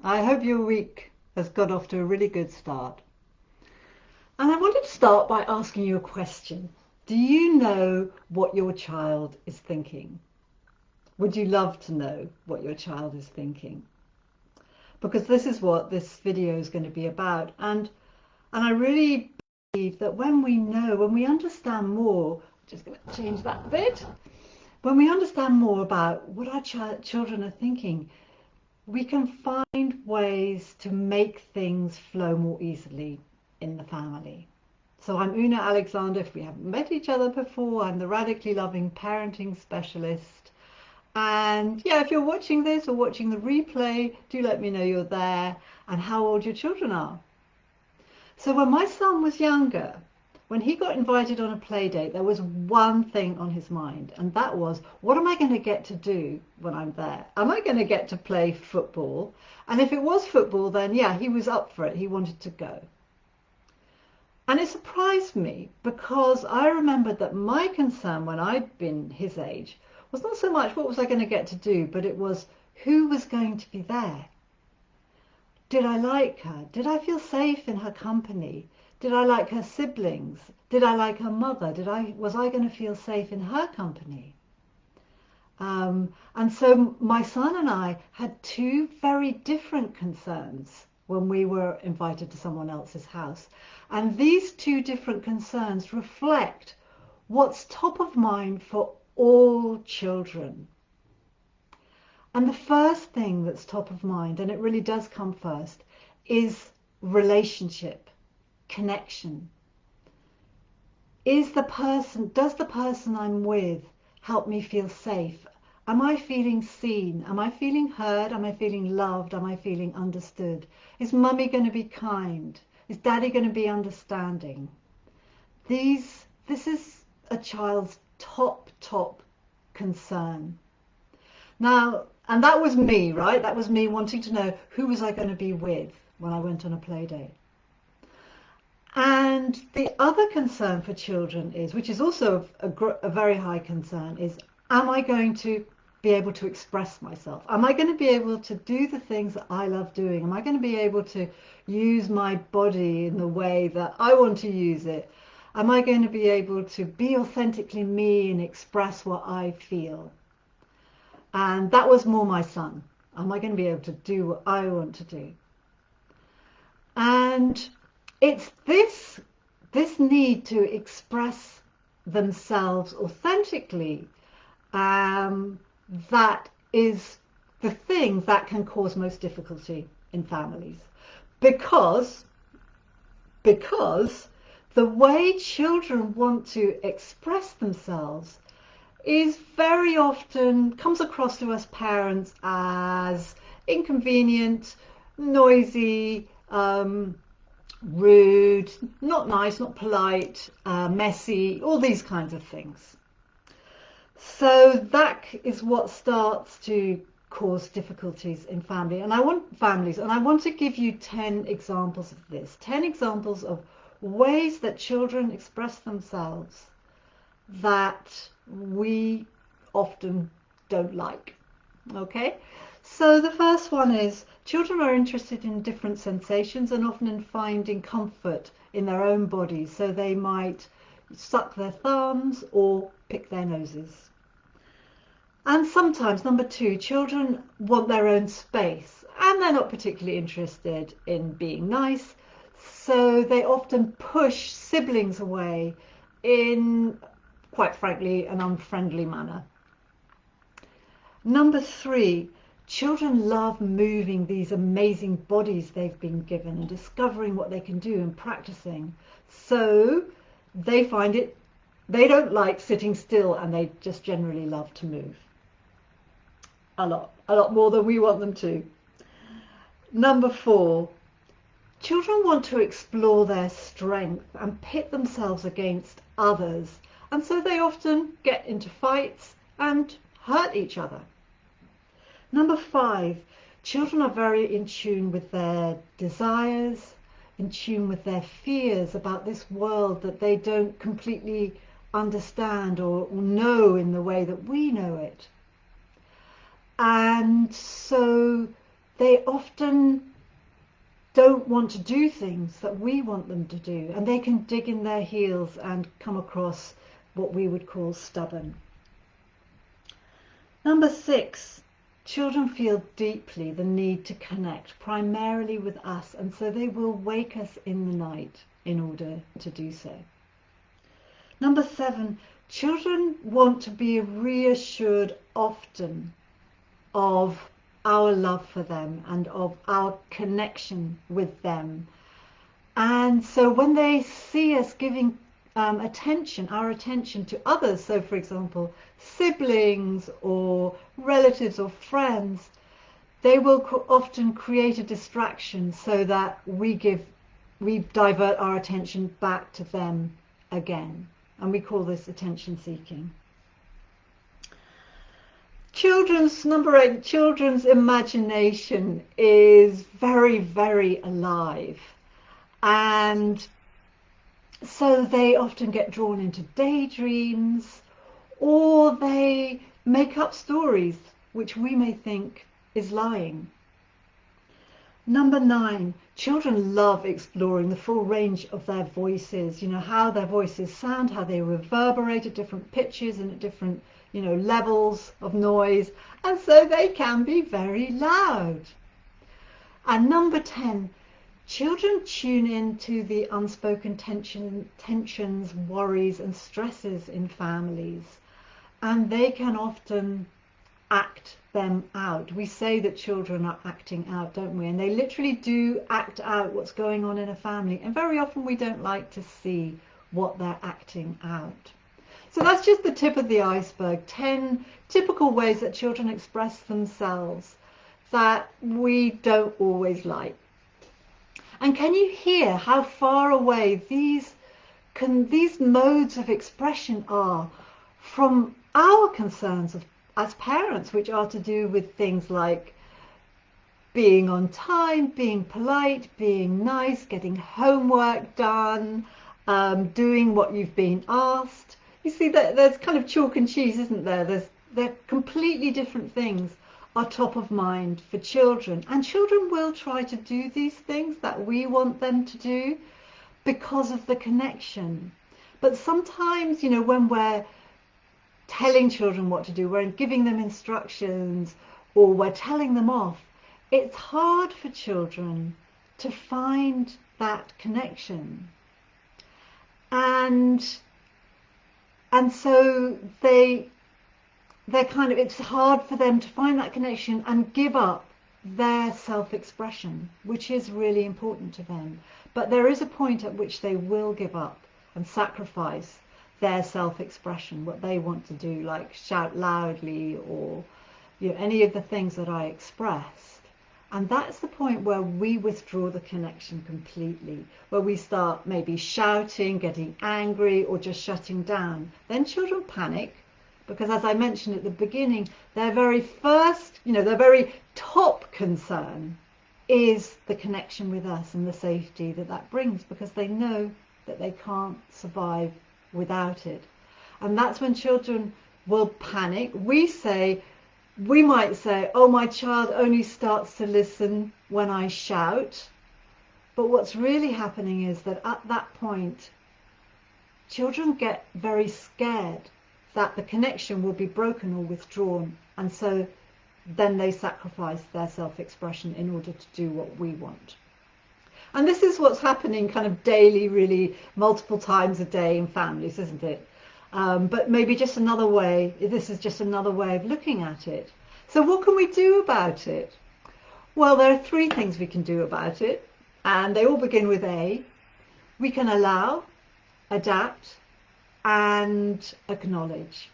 I hope your week has got off to a really good start. And I wanted to start by asking you a question. Do you know what your child is thinking? Would you love to know what your child is thinking? Because this is what this video is going to be about. And I really believe that when we know, when we understand more, just going to change that bit, when we understand more about what our children are thinking, we can find ways to make things flow more easily in the family. So I'm Una Alexander. If we haven't met each other before, I'm the radically loving parenting specialist. And yeah, if you're watching this or watching the replay, do let me know you're there and how old your children are. So when my son was younger, when he got invited on a play date, there was one thing on his mind, and that was, what am I going to get to do when I'm there? Am I going to get to play football? And if it was football, then yeah, he was up for it. He wanted to go. And it surprised me because I remembered that my concern when I'd been his age was not so much what was I going to get to do, but it was who was going to be there. Did I like her? Did I feel safe in her company? Did I like her siblings? Did I like her mother? Was I going to feel safe in her company? And so my son and I had two very different concerns when we were invited to someone else's house. And these two different concerns reflect what's top of mind for all children. And the first thing that's top of mind, and it really does come first, is relationship, connection. Does the person I'm with help me feel safe? Am I feeling seen? Am I feeling heard? Am I feeling loved? Am I feeling understood? Is mummy going to be kind? Is daddy going to be understanding? This is a child's top concern. Now, and that was me, right? That was me wanting to know who was I going to be with when I went on a play date. And the other concern for children is, which is also a very high concern, is am I going to be able to express myself? Am I going to be able to do the things that I love doing? Am I going to be able to use my body in the way that I want to use it? Am I going to be able to be authentically me and express what I feel? And that was more my son. Am I going to be able to do what I want to do? And it's this need to express themselves authentically that is the thing that can cause most difficulty in families, because because the way children want to express themselves is very often comes across to us parents as inconvenient, noisy, rude, not nice, not polite, messy, all these kinds of things. So that is what starts to cause difficulties in families, and I want to give you 10 examples of this, 10 examples of ways that children express themselves that we often don't like. Okay, so the first one is children are interested in different sensations and often in finding comfort in their own bodies, so they might suck their thumbs or pick their noses. And sometimes, number two, children want their own space and they're not particularly interested in being nice, so they often push siblings away in, quite frankly, an unfriendly manner. Number three, children love moving these amazing bodies they've been given and discovering what they can do and practicing. So they don't like sitting still, and they just generally love to move. A lot more than we want them to. Number four, children want to explore their strength and pit themselves against others, and so they often get into fights and hurt each other. Number five, children are very in tune with their desires, in tune with their fears about this world that they don't completely understand or know in the way that we know it. And so they often don't want to do things that we want them to do, and they can dig in their heels and come across what we would call stubborn. Number 6, children feel deeply the need to connect primarily with us, and so they will wake us in the night in order to do so. Number 7, children want to be reassured often of our love for them and of our connection with them. And so when they see us giving our attention to others, so for example, siblings or relatives or friends, they will often create a distraction so that we divert our attention back to them again. And we call this attention seeking. Number 8, children's imagination is very, very alive. And so they often get drawn into daydreams, or they make up stories which we may think is lying. Number 9, children love exploring the full range of their voices, how their voices sound, how they reverberate at different pitches and at different, levels of noise, and so they can be very loud. And number 10, children tune in to the unspoken tensions, worries and stresses in families, and they can often act them out. We say that children are acting out, don't we? And they literally do act out what's going on in a family, and very often we don't like to see what they're acting out. So that's just the tip of the iceberg. 10 typical ways that children express themselves that we don't always like. And can you hear how far away these modes of expression are from our concerns as parents, which are to do with things like being on time, being polite, being nice, getting homework done, doing what you've been asked. You see, that there's kind of chalk and cheese, isn't there? They're completely different things are top of mind for children, and children will try to do these things that we want them to do because of the connection. But sometimes, when we're telling children what to do, we're giving them instructions, or we're telling them off, it's hard for children to find that connection. And so it's hard for them to find that connection and give up their self-expression, which is really important to them. But there is a point at which they will give up and sacrifice their self-expression, what they want to do, like shout loudly or any of the things that I expressed. And that's the point where we withdraw the connection completely, where we start maybe shouting, getting angry, or just shutting down. Then children panic, because as I mentioned at the beginning, their very top concern is the connection with us and the safety that brings, because they know that they can't survive without it. And that's when children will panic. We might say, oh, my child only starts to listen when I shout. But what's really happening is that at that point, children get very scared that the connection will be broken or withdrawn. And so then they sacrifice their self-expression in order to do what we want. And this is what's happening kind of daily, really multiple times a day in families, isn't it? But maybe this is just another way of looking at it. So what can we do about it? Well, there are 3 things we can do about it, and they all begin with A. We can allow, adapt, and acknowledge.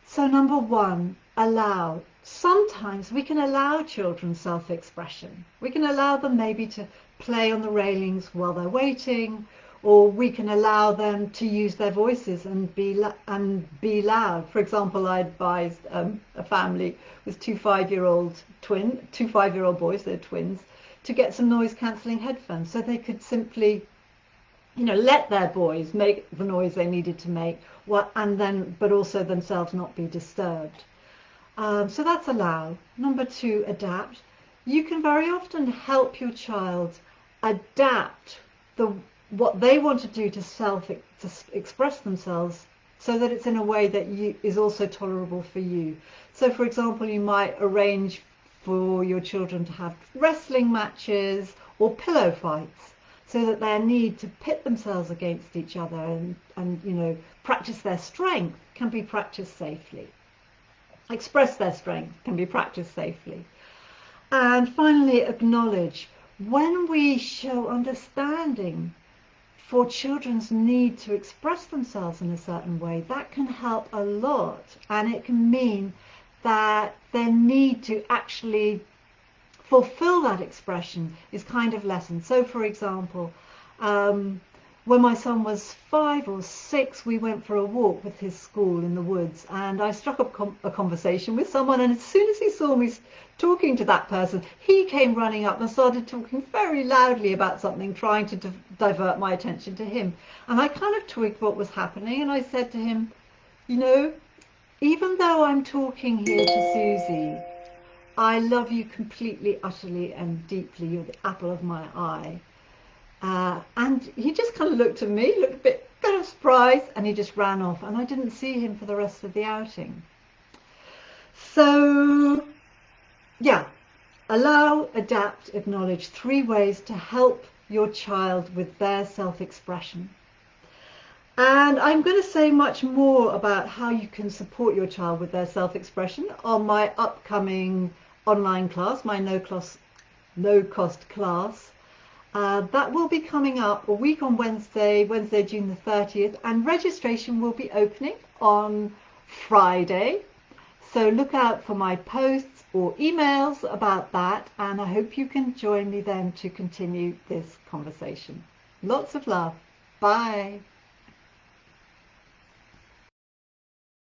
So number 1, allow. Sometimes we can allow children self-expression. We can allow them maybe to play on the railings while they're waiting, or we can allow them to use their voices and be loud. For example, I advised a family with 2 5-year-old boys, they're twins, to get some noise-cancelling headphones so they could simply, let their boys make the noise they needed to make, but also themselves not be disturbed. So that's allow. Number 2, adapt. you can very often help your child adapt what they want to do to express themselves so that it's in a way that is also tolerable for you. So for example, you might arrange for your children to have wrestling matches or pillow fights so that their need to pit themselves against each other and practice their strength can be practiced safely. Express their strength can be practiced safely. And finally, acknowledge when we show understanding for children's need to express themselves in a certain way, that can help a lot. And it can mean that their need to actually fulfill that expression is kind of lessened. So, for example, when my son was 5 or 6, we went for a walk with his school in the woods, and I struck up a conversation with someone, and as soon as he saw me talking to that person, he came running up and started talking very loudly about something, trying to divert my attention to him. And I kind of twigged what was happening, and I said to him, even though I'm talking here to Susie, I love you completely, utterly, and deeply. You're the apple of my eye. And he just kind of looked at me, looked a bit kind of surprised, and he just ran off. And I didn't see him for the rest of the outing. So, yeah, allow, adapt, acknowledge, 3 ways to help your child with their self-expression. And I'm going to say much more about how you can support your child with their self-expression on my upcoming online class, my no-cost class. That will be coming up a week on Wednesday, June the 30th, and registration will be opening on Friday. So look out for my posts or emails about that, and I hope you can join me then to continue this conversation. Lots of love. Bye.